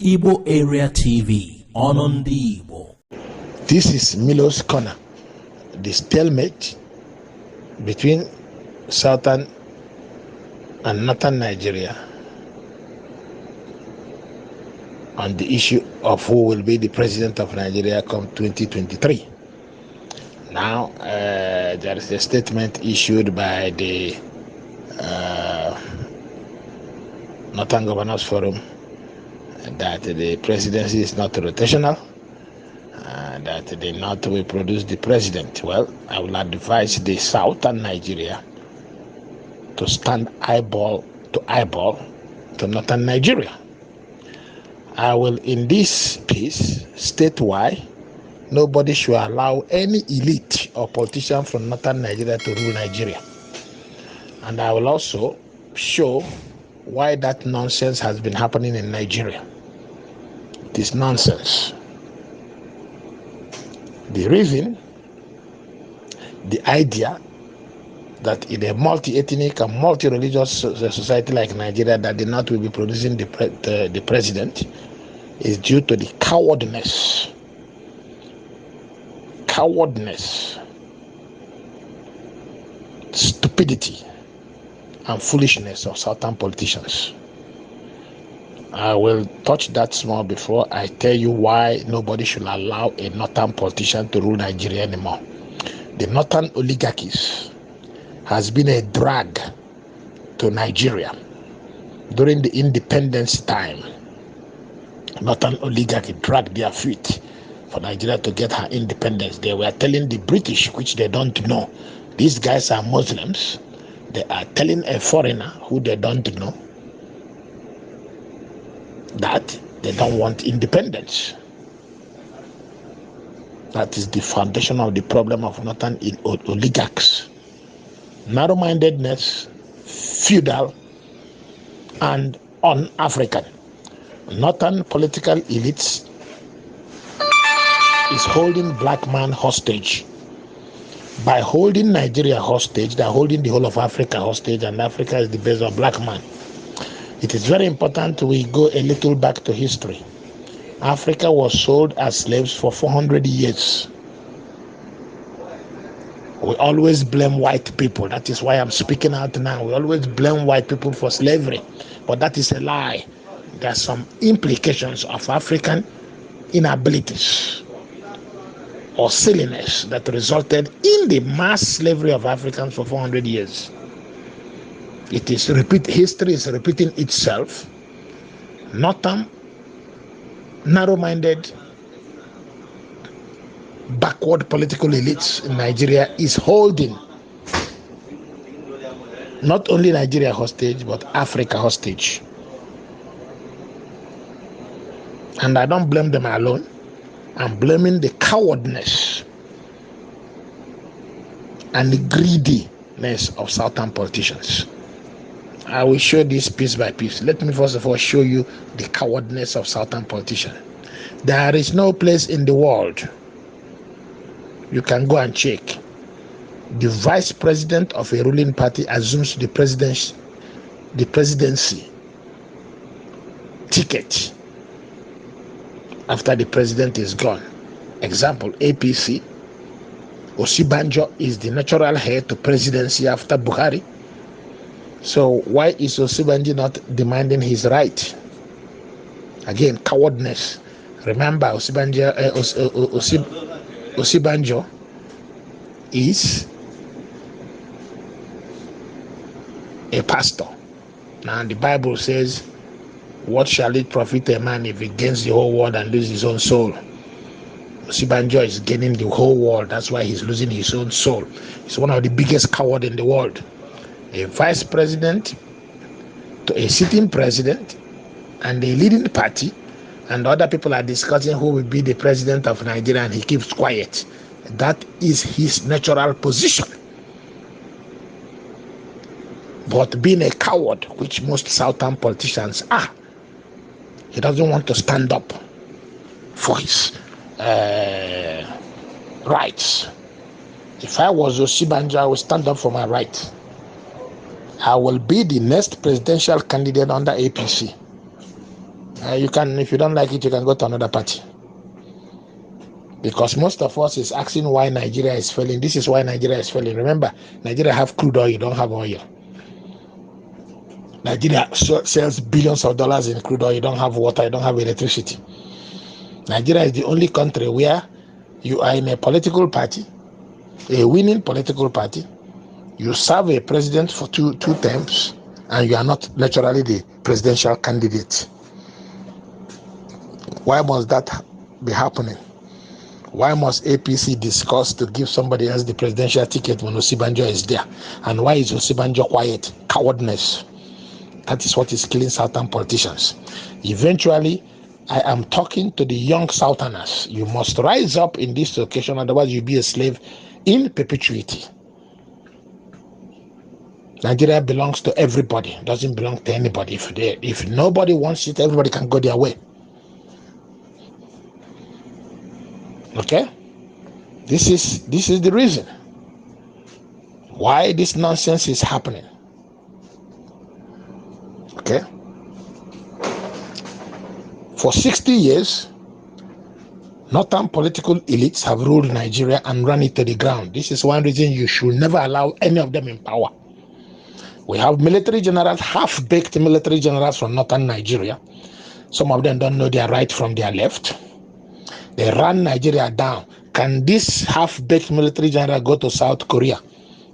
Igbo Area TV on the Igbo. This is Milo's Corner, the stalemate between southern and northern Nigeria on the issue of who will be the president of Nigeria come 2023. Now, there is a statement issued by the Northern Governors Forum that the presidency is not rotational, that the North will produce the president. Well, I will advise the southern Nigeria to stand eyeball to eyeball to northern Nigeria. I will, in this piece, state why nobody should allow any elite or politician from northern Nigeria to rule Nigeria. And I will also show why that nonsense has been happening in Nigeria. It is nonsense. The reason, the idea that in a multi-ethnic and multi-religious society like Nigeria that the North will be producing the president is due to the cowardness, stupidity, and foolishness of southern politicians. I will touch that small before I tell you why nobody should allow a northern politician to rule Nigeria anymore. The northern oligarchies has been a drag to Nigeria during the independence time. Northern oligarchy dragged their feet for Nigeria to get her independence. They were telling the British, which they don't know, these guys are Muslims. They are telling a foreigner who they don't know that they don't want independence. That is the foundation of the problem of northern oligarchs. Narrow-mindedness, feudal, and un-African. Northern political elites is holding black man hostage. By holding Nigeria hostage, they're holding the whole of Africa hostage, and Africa is the base of black man. It is very important we go a little back to history. Africa was sold as slaves for 400 years. We always blame white people. That is why I'm speaking out now. We always blame white people for slavery. But that is a lie. There are some implications of African inabilities or silliness that resulted in the mass slavery of Africans for 400 years. History is repeating itself. Northern, narrow-minded, backward political elites in Nigeria is holding not only Nigeria hostage, but Africa hostage. And I don't blame them alone. I'm blaming the cowardness and the greediness of southern politicians. I will show this piece by piece. Let me first of all show you the cowardness of southern politicians. There is no place in the world, you can go and check, the vice president of a ruling party assumes the presidency ticket after the president is gone. Example, APC, Osibanjo is the natural heir to presidency after Buhari. So why is Osibanjo not demanding his right? Again, cowardness. Remember, Osibanjo is a pastor. Now the Bible says, what shall it profit a man if he gains the whole world and loses his own soul? Osibanjo is gaining the whole world. That's why he's losing his own soul. He's one of the biggest cowards in the world. A vice president to a sitting president and a leading party, and other people are discussing who will be the president of Nigeria, and he keeps quiet. That is his natural position. But being a coward, which most southern politicians are, he doesn't want to stand up for his rights. If I was Osibanjo, I would stand up for my right. I will be the next presidential candidate under APC. You can, if you don't like it, you can go to another party. Because most of us is asking why Nigeria is failing. This is why Nigeria is failing. Remember, Nigeria have crude oil, you don't have oil. Nigeria sells billions of dollars in crude oil, you don't have water, you don't have electricity. Nigeria is the only country where you are in a political party, a winning political party, you serve a president for two terms, and you are not naturally the presidential candidate. Why must that be happening? Why must APC discuss to give somebody else the presidential ticket when Osibanjo is there? And why is Osibanjo quiet? Cowardness. That is what is killing Southern politicians. Eventually, I am talking to the young Southerners. You must rise up in this occasion, otherwise you'll be a slave in perpetuity. Nigeria belongs to everybody. It doesn't belong to anybody. If nobody wants it, everybody can go their way. Okay? This is the reason why this nonsense is happening. Okay? For 60 years, northern political elites have ruled Nigeria and run it to the ground. This is one reason you should never allow any of them in power. We have military generals, half-baked military generals from northern Nigeria. Some of them don't know their right from their left. They ran Nigeria down. Can this half-baked military general go to South Korea?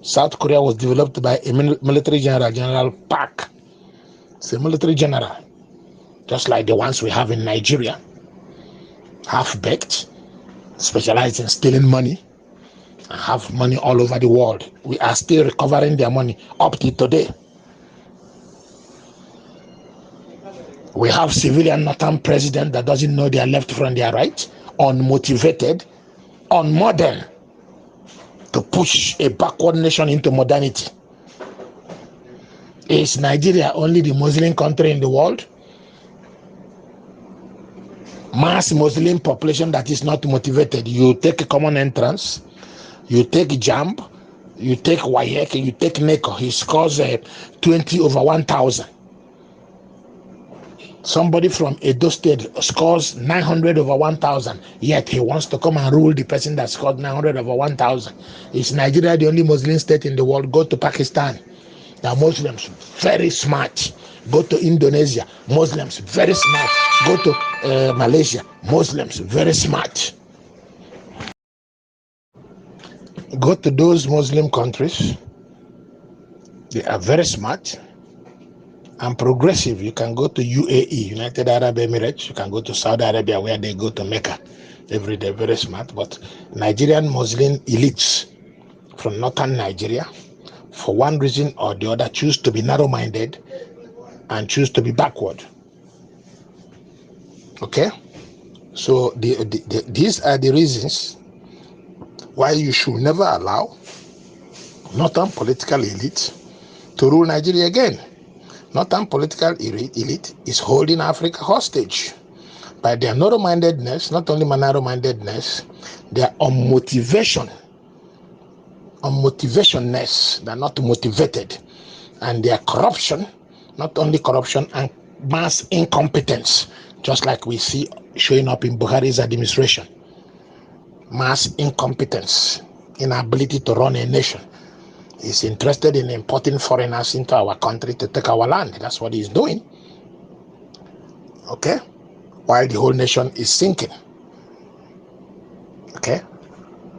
South Korea was developed by a military general, General Park. It's a military general, just like the ones we have in Nigeria. Half-baked, specialized in stealing money, and have money all over the world. We are still recovering their money up to today. We have civilian northern president that doesn't know their left from their right, unmotivated, unmodern, to push a backward nation into modernity. Is Nigeria only the Muslim country in the world? Mass Muslim population that is not motivated. You take a common entrance, you take JAMB, you take WAEC, you take NECO. He scores 20 over 1,000. Somebody from Edo State scores 900 over 1,000, yet he wants to come and rule the person that scored 900 over 1,000. Is Nigeria the only Muslim state in the world? Go to Pakistan. The Muslims, very smart. Go to Indonesia, Muslims, very smart. Go to Malaysia, Muslims, very smart. Go to those Muslim countries, they are very smart and progressive. You can go to UAE, United Arab Emirates. You can go to Saudi Arabia, where they go to Mecca every day, very smart. But Nigerian Muslim elites from northern Nigeria, for one reason or the other, choose to be narrow-minded and choose to be backward. Okay? So these are the reasons why you should never allow northern political elite to rule Nigeria again. Northern political elite is holding Africa hostage by their narrow-mindedness, not only narrow-mindedness, their unmotivationness. They're not motivated, and their corruption, not only corruption and mass incompetence, just like we see showing up in Buhari's administration. Mass incompetence, inability to run a nation. He's interested in importing foreigners into our country to take our land. That's what he's doing. Okay? While the whole nation is sinking. Okay?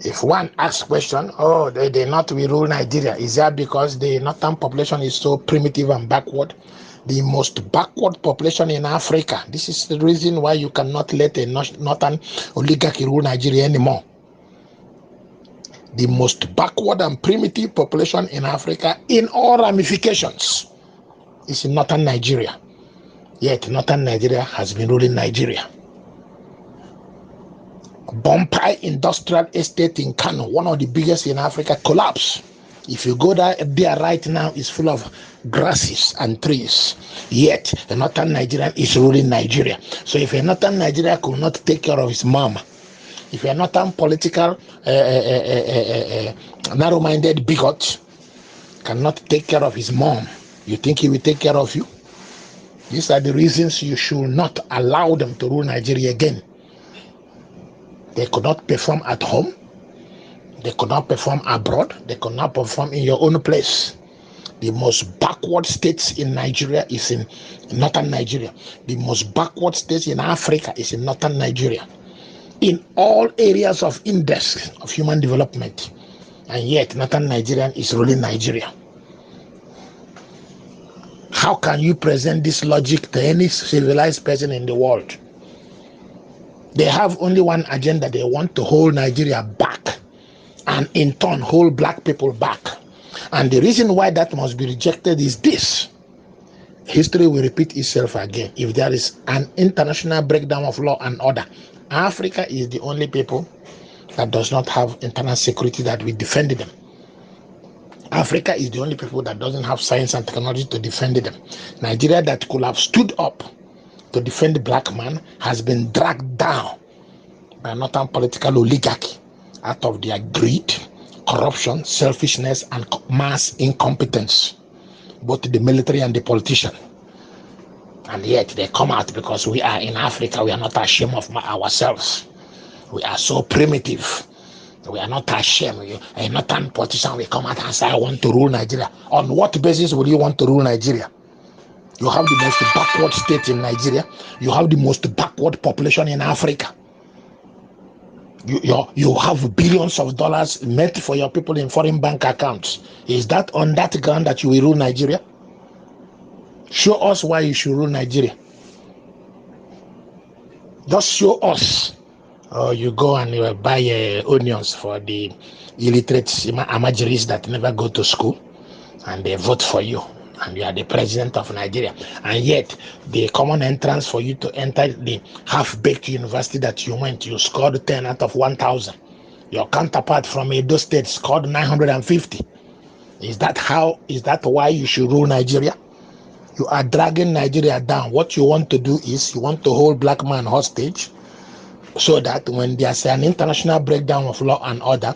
If one asks question, oh, they not will rule Nigeria. Is that because the northern population is so primitive and backward? The most backward population in Africa. This is the reason why you cannot let a northern oligarchy rule Nigeria anymore. The most backward and primitive population in Africa in all ramifications is in northern Nigeria. Yet northern Nigeria has been ruling Nigeria. Bompai Industrial Estate in Kano, one of the biggest in Africa, collapsed. If you go there right now, it's full of grasses and trees. Yet a northern Nigerian is ruling Nigeria. So if a northern Nigeria could not take care of his mama, if a northern political narrow-minded bigot cannot take care of his mom, you think he will take care of you? These are the reasons you should not allow them to rule Nigeria again. They could not perform at home. They could not perform abroad. They could not perform in your own place. The most backward states in Nigeria is in northern Nigeria. The most backward states in Africa is in northern Nigeria. In all areas of index of human development. And yet, northern Nigeria is ruling Nigeria. How can you present this logic to any civilized person in the world? They have only one agenda. They want to hold Nigeria back and in turn hold black people back. And the reason why that must be rejected is this. History will repeat itself again. If there is an international breakdown of law and order, Africa is the only people that does not have internal security that will defend them. Africa is the only people that doesn't have science and technology to defend them. Nigeria, that could have stood up to defend the black man, has been dragged down by northern political oligarchy out of their greed, corruption, selfishness, and mass incompetence, both the military and the politician. And yet they come out because we are in Africa. We are not ashamed of ourselves. We are so primitive. We are not ashamed. A northern politician will come out and say, I want to rule Nigeria. On what basis will you want to rule Nigeria? You have the most backward state in Nigeria. You have the most backward population in Africa. You have billions of dollars met for your people in foreign bank accounts. Is that on that ground that you will rule Nigeria? Show us why you should rule Nigeria. Just show us. Or you go and you buy onions for the illiterate amajiris that never go to school, and they vote for you, and you are the president of Nigeria. And yet, the common entrance for you to enter the half-baked university that you went, you scored 10 out of 1,000. Your counterpart from Edo State scored 950. Is that why you should rule Nigeria? You are dragging Nigeria down. What you want to do is you want to hold black man hostage, so that when there's an international breakdown of law and order,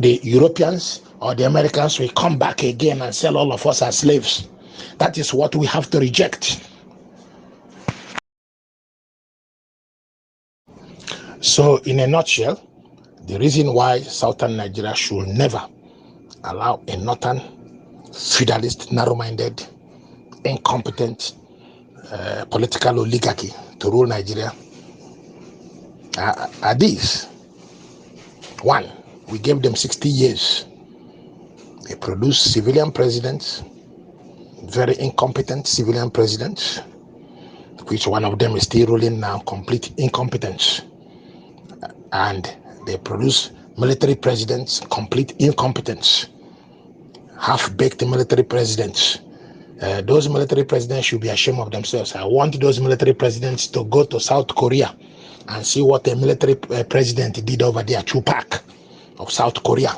the Europeans or the Americans will come back again and sell all of us as slaves. That is what we have to reject. So in a nutshell, the reason why southern Nigeria should never allow a northern feudalist, narrow-minded, incompetent political oligarchy to rule Nigeria are these. One, we gave them 60 years. They produced civilian presidents, very incompetent civilian presidents, which one of them is still ruling now, complete incompetence. And they produce military presidents, complete incompetence, half-baked military presidents. Those military presidents should be ashamed of themselves. I want those military presidents to go to South Korea and see what a military president did over there, Chupak of South Korea.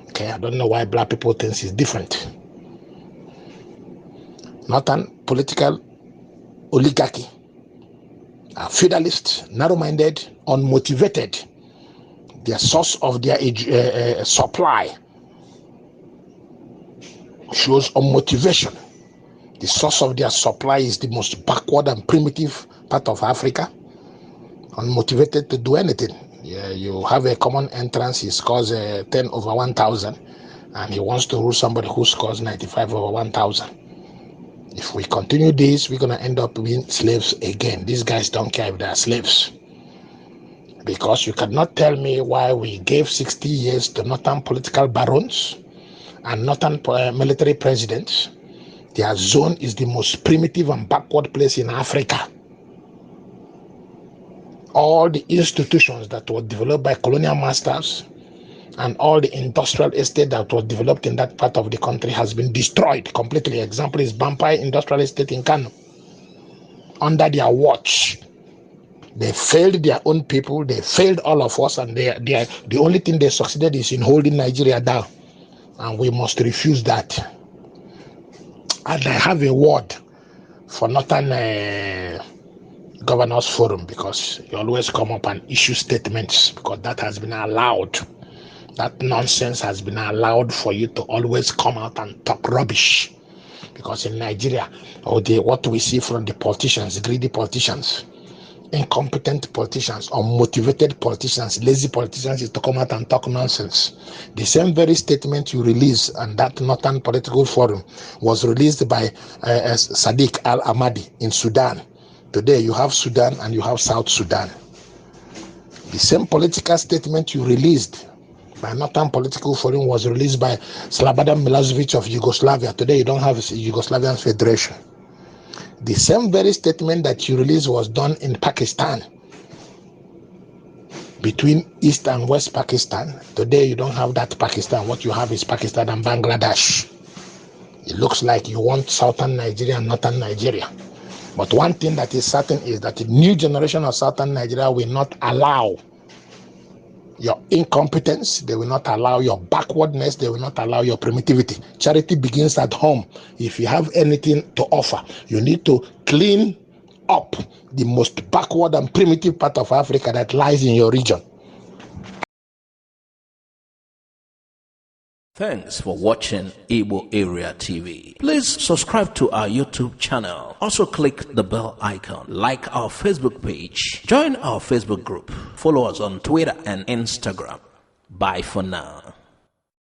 Okay, I don't know why black people think it's different. Northern political oligarchy are feudalist, narrow-minded, unmotivated. Their source of their supply shows unmotivation. The source of their supply is the most backward and primitive part of Africa, unmotivated to do anything. Yeah, you have a common entrance, he scores 10 over 1,000, and he wants to rule somebody who scores 95 over 1,000. If we continue this, we're going to end up being slaves again. These guys don't care if they are slaves. Because you cannot tell me why we gave 60 years to northern political barons and northern military presidents. Their zone is the most primitive and backward place in Africa. All the institutions that were developed by colonial masters and all the industrial estate that was developed in that part of the country has been destroyed completely. Example is Bampai Industrial Estate in Kano. Under their watch, they failed their own people, they failed all of us, and the only thing they succeeded is in holding Nigeria down. And we must refuse that. And I have a word for Northern Governors Forum, because you always come up and issue statements, because that has been allowed. That nonsense has been allowed for you to always come out and talk rubbish. Because in Nigeria, what we see from the politicians, greedy politicians, incompetent politicians, unmotivated politicians, lazy politicians, is to come out and talk nonsense. The same very statement you released and that Northern Political Forum was released by Sadiq Al-Ahmadi in Sudan. Today you have Sudan and you have South Sudan. The same political statement you released by Northern Political Forum was released by Slobodan Milosevic of Yugoslavia. Today you don't have Yugoslavian Federation. The same very statement that you released was done in Pakistan, between East and West Pakistan. Today you don't have that Pakistan. What you have is Pakistan and Bangladesh. It looks like you want Southern Nigeria and Northern Nigeria. But one thing that is certain is that the new generation of Southern Nigeria will not allow your incompetence, they will not allow your backwardness, they will not allow your primitivity. Charity begins at home. If you have anything to offer, you need to clean up the most backward and primitive part of Africa that lies in your region. Thanks for watching Igbo Area TV. Please subscribe to our YouTube channel. Also click the bell icon. Like our Facebook page. Join our Facebook group. Follow us on Twitter and Instagram. Bye for now.